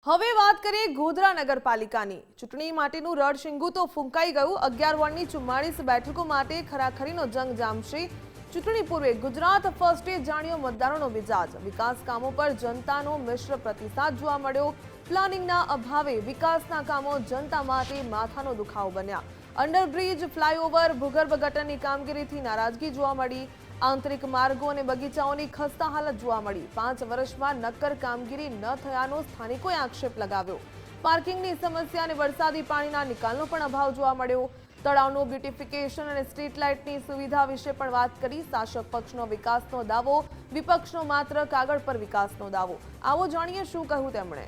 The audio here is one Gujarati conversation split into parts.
હવે વાત કરીએ ગોધરા નગરપાલિકાની ચૂંટણી માટેનું રણશીંગુ તો ફૂંકાઈ ગયું। 11 વોર્ડની 44 બેઠકો માટે ખરાખરીનો જંગ જામશે। ચૂંટણી પૂર્વે ગુજરાત ફર્સ્ટે જાણ્યો મતદારોનો મિજાજ। વિકાસ કામો પર જનતાનો મિશ્ર પ્રતિસાદ જોવા મળ્યો। પ્લાનિંગના અભાવે વિકાસના કામો જનતા માટે માથાનો દુખાવો બન્યા। અંડરબ્રિજ, ફ્લાયઓવર, ભૂગર્ભ ગટરની કામગીરીથી નારાજગી જોવા મળી। આંતરિક માર્ગો અને બગીચાઓની ખસ્તા હાલત જોવા મળી। 5 વર્ષમાં નક્કર કામગીરી ન થયાનો સ્થાનિકોએ આક્ષેપ લગાવ્યો। પાર્કિંગની સમસ્યા અને વરસાદી પાણીના નિકાલનો પણ અભાવ જોવા મળ્યો। તળાવનું બ્યુટિફિકેશન અને સ્ટ્રીટ લાઇટની સુવિધા વિશે પણ વાત કરી। શાસક પક્ષનો વિકાસનો દાવો, વિપક્ષનો માત્ર કાગળ પર વિકાસનો દાવો। આવો જાણીએ શું કહ્યું તેમણે।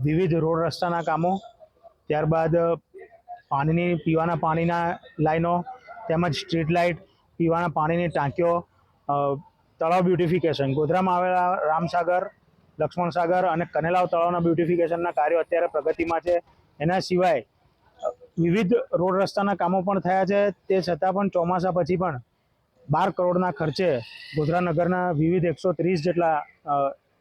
વિવિધ રોડ રસ્તાના કામો, ત્યારબાદ પીવાના પાણીના લાઈનો, તેમજ સ્ટ્રીટ લાઇટ, પીવાના પાણીની ટાંકીઓ, તળાવ બ્યુટિફિકેશન, ગોધરામાં આવેલા રામસાગર, લક્ષ્મણસાગર અને કનેલાવ તળાવના બ્યુટિફિકેશનના કાર્યો અત્યારે પ્રગતિમાં છે। એના સિવાય વિવિધ રોડ રસ્તાના કામો પણ થયા છે। તે છતાં પણ ચોમાસા પછી પણ 12 કરોડના ખર્ચે ગોધરા નગરના વિવિધ 130 જેટલા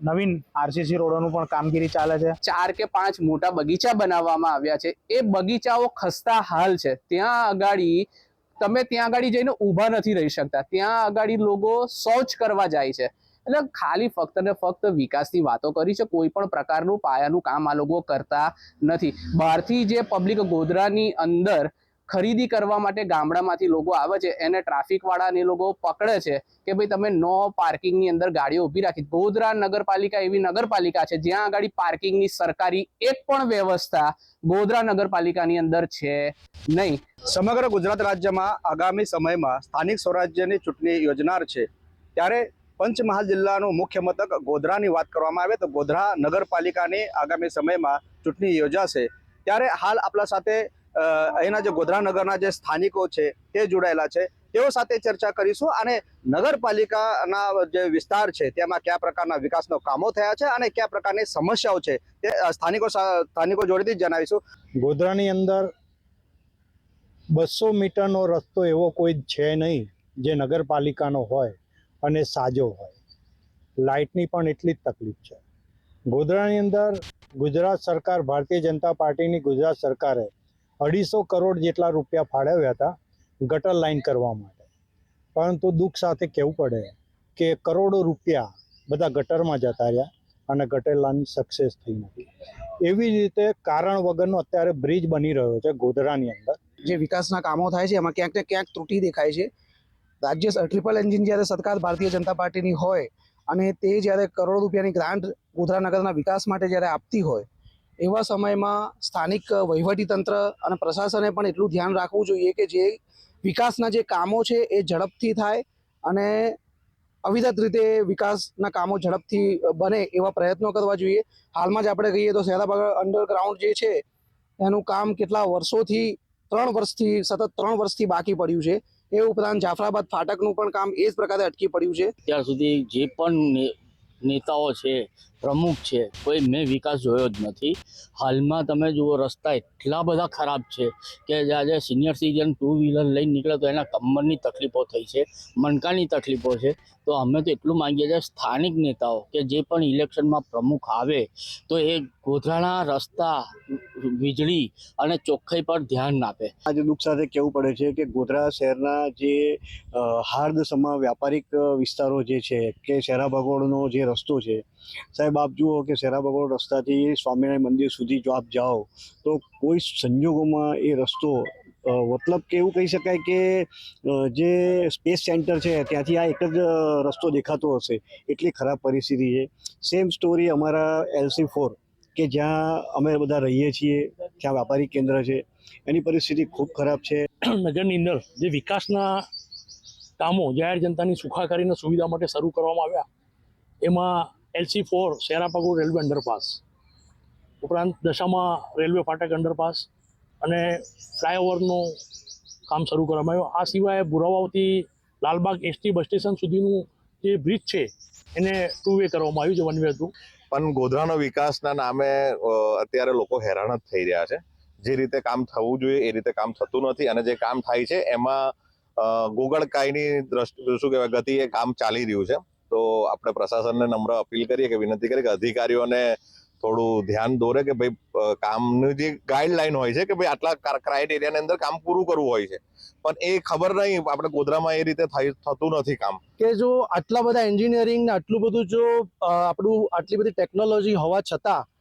નવીન આરસીસી રોડોનું પણ કામગીરી ચાલે છે। 4 કે 5 મોટા બગીચા બનાવવામાં આવ્યા છે। એ બગીચાઓ ખસ્તા હાલ છે। ત્યાં આગળ જઈને ઊભા નથી રહી શકતા। ત્યાં આગળ લોકો શૌચ કરવા જાય છે। એટલે ખાલી ફક્ત ને ફક્ત વિકાસની વાતો કરી છે, કોઈ પણ પ્રકારનું પાયાનું કામ આ લોકો કરતા નથી। બહારથી જે પબ્લિક ગોધરાની અંદર ખરીદી કરવા માટે ગામડામાંથી લોકો આવે છે, એને ટ્રાફિક વાળાને લોકો પકડે છે કે ભાઈ તમે નો પાર્કિંગની અંદર ગાડીઓ ઊભી રાખી। ગોધરા નગરપાલિકા એવી નગરપાલિકા છે જ્યાં આગળ પાર્કિંગની સરકારી એક પણ વ્યવસ્થા ગોધરા નગરપાલિકાની અંદર છે નહીં। સમગ્ર ગુજરાત રાજ્યમાં આગામી સમયમાં સ્થાનિક સ્વરાજ્યની ચૂંટણી યોજનાર છે, ત્યારે પંચમહાલ જિલ્લાનું મુખ્ય મથક ગોધરાની વાત કરવામાં આવે તો ગોધરા નગરપાલિકાની આગામી સમયમાં ચૂંટણી યોજાશે। ત્યારે હાલ આપણા સાથે અહીંના જે ગોધરા નગરના જે સ્થાનિકો છે તે જોડાયેલા છે। તેઓ સાથે ચર્ચા કરીશું અને નગરપાલિકાના જે વિસ્તાર છે તેમાં કયા પ્રકારના વિકાસના કામો થયા છે અને કયા પ્રકારની સમસ્યાઓ છે તે સ્થાનિકો જોડેથી જણાવીશું। ગોધરાની અંદર 200 મીટરનો રસ્તો એવો કોઈ છે નહીં જે નગરપાલિકાનો હોય અને સાજો હોય। લાઇટની પણ એટલી જ તકલીફ છે। ગોધરાની અંદર ગુજરાત સરકાર, ભારતીય જનતા પાર્ટીની ગુજરાત સરકારે 250 કરોડ જેટલા રૂપિયા ફાળવ્યા હતા ગટર લાઈન કરવા માટે, પરંતુ દુઃખ સાથે કહેવું પડે કે કરોડો રૂપિયા બધા ગટરમાં જતા રહ્યા અને ગટર લાઈન સક્સેસ થઈ નથી। એવી જ રીતે કારણ વગરનો અત્યારે બ્રિજ બની રહ્યો છે ગોધરાની અંદર। જે વિકાસના કામો થાય છે એમાં ક્યાંક ને ક્યાંક ત્રુટિ દેખાય છે। રાજ્ય ટ્રિપલ એન્જિન જ્યારે સરકાર ભારતીય જનતા પાર્ટીની હોય અને તે જ્યારે કરોડો રૂપિયાની ગ્રાન્ટ ગોધરા નગરના વિકાસ માટે જ્યારે આપતી હોય, એવા સમયમાં સ્થાનિક વહીવટીતંત્ર અને પ્રશાસને પણ એટલું ધ્યાન રાખવું જોઈએ કે જે વિકાસના જે કામો છે એ ઝડપથી થાય અને અવિરત રીતે વિકાસના કામો ઝડપથી બને એવા પ્રયત્નો કરવા જોઈએ। હાલમાં જ આપણે કહીએ તો શહેરાબાગ અંડરગ્રાઉન્ડ જે છે એનું કામ કેટલા વર્ષોથી સતત 3 વર્ષથી બાકી પડ્યું છે। એ ઉપરાંત જાફરાબાદ ફાટકનું પણ કામ એ જ પ્રકારે અટકી પડ્યું છે। અત્યાર સુધી જે પણ નેતાઓ છે, પ્રમુખ છે, કોઈ મેં વિકાસ જોયો જ નથી। હાલમાં તમે જુઓ રસ્તા એટલા બધા ખરાબ છે કે આજે સિનિયર સિટીઝન 2 વ્હીલર લઈને નીકળે તો એના કમરની તકલીફો થઈ છે, મણકાની તકલીફો છે। તો અમે તો એટલું માંગીએ છીએ સ્થાનિક નેતાઓ કે જે પણ ઇલેક્શનમાં પ્રમુખ આવે તો એ ગોધરાના રસ્તા, વીજળી અને ચોખ્ખાઈ પર ધ્યાન આપે। આજે દુઃખ સાથે કહેવું પડે છે કે ગોધરા શહેરના જે હાર્દસમા વ્યાપારિક વિસ્તારો જે છે કે શેરાબગોળનો જે રસ્તો છે, સાહેબ આપ જુઓ કે શેરાબગોળ રસ્તાથી સ્વામિનારાયણ મંદિર સુધી જો આપ જાઓ તો કોઈ સંજોગોમાં એ રસ્તો મતલબ કે એવું કહી શકાય કે જે સ્પેસ સેન્ટર છે ત્યાંથી આ એક જ રસ્તો દેખાતો હશે, એટલી ખરાબ પરિસ્થિતિ છે। સેમ સ્ટોરી અમારા LC4 કે જ્યાં અમે બધા રહીએ છીએ, ત્યાં વ્યાપારિક કેન્દ્ર છે, એની પરિસ્થિતિ ખૂબ ખરાબ છે। નગરની અંદર જે વિકાસના કામો જાહેર જનતાની સુખાકારીની સુવિધા માટે શરૂ કરવામાં આવ્યા, એમાં LC4 શેરાપગોળ રેલવે અંડરપાસ ઉપરાંત દશામાં રેલવે ફાટક અંડરપાસ અને ફ્લાયઓવરનું કામ શરૂ કરવામાં આવ્યું। આ સિવાય ભુરાવાવથી લાલબાગ ST બસ સ્ટેશન સુધીનું જે બ્રિજ છે એને 2 વે કરવામાં આવ્યું છે, 1 વે હતું। પણ ગોધરાનો વિકાસના નામે અત્યારે લોકો હેરાન જ થઈ રહ્યા છે। જે રીતે કામ થવું જોઈએ એ રીતે કામ થતું નથી અને જે કામ થાય છે એમાં ગોગળકાયની દ્રષ્ટિ શું કહેવાય ગતિએ કામ ચાલી રહ્યું છે. તો આપણે પ્રશાસનને નમ્ર અપીલ કરીએ કે વિનંતી કરીએ કે અધિકારીઓને થોડું ધ્યાન દોરે કે ભાઈ કામની જે ગાઈડલાઈન હોય છે કે ભાઈ આટલા ક્રાઇટેરિયાની અંદર કામ પૂરું કરવું હોય છે, પણ એ ખબર નહીં આપણે ગોધરામાં એ રીતે થતું નથી કામ. કે જો આટલા બધા એન્જિનિયરિંગ ને આટલું બધું જો આપણું આટલી બધી ટેકનોલોજી હોવા છતાં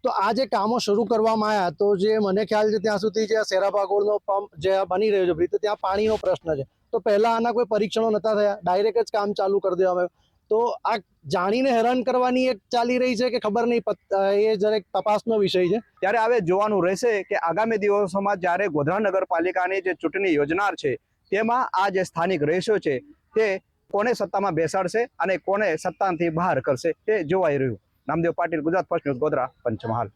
તો આ જે કામો શરૂ કરવામાં આવ્યા તો જે મને ખ્યાલ છે ત્યાં સુધી જે સેરા ભાગોળનો પંપ જે બની રહ્યો છે બ્રિજ, તો ત્યાં પાણીનો પ્રશ્ન છે. તો પહેલા આના કોઈ પરીક્ષણો નતા થયા, ડાયરેક્ટ જ કામ ચાલુ કરી દેવામાં આવ્યું. તો આ જાણીને હેરાન કરવાની એક ચાલી રહી છે કે ખબર નહીં, એ દરેક તપાસનો વિષય છે. ત્યારે હવે જોવાનું રહેશે કે આગામી દિવસોમાં જ્યારે ગોધરા નગરપાલિકાની જે ચૂંટણી યોજનાર છે તેમાં આ જે સ્થાનિક રહીશો છે તે કોને સત્તામાં બેસાડશે અને કોને સત્તાથી બહાર કરશે તે જોવાઈ રહ્યું. Namdev Patil, Gujarat first news, Godhra, Panchmahal.